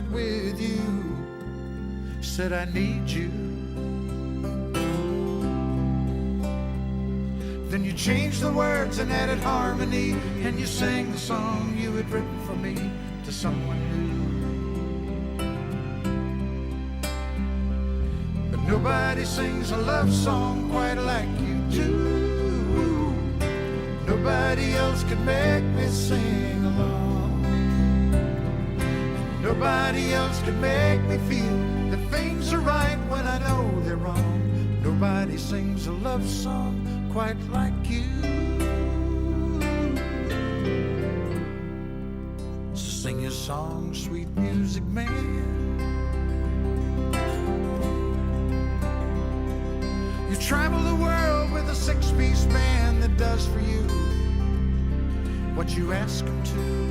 night with you. Said I need you. Then you changed the words and added harmony, and you sang the song you had written for me to someone new. But nobody sings a love song quite like you do. Nobody else can make me sing along. Nobody else can make me feel that things are right when I know they're wrong. Nobody sings a love song quite like you. So sing your song, sweet music man. You travel the world with a six-piece band that does for you what you ask them to.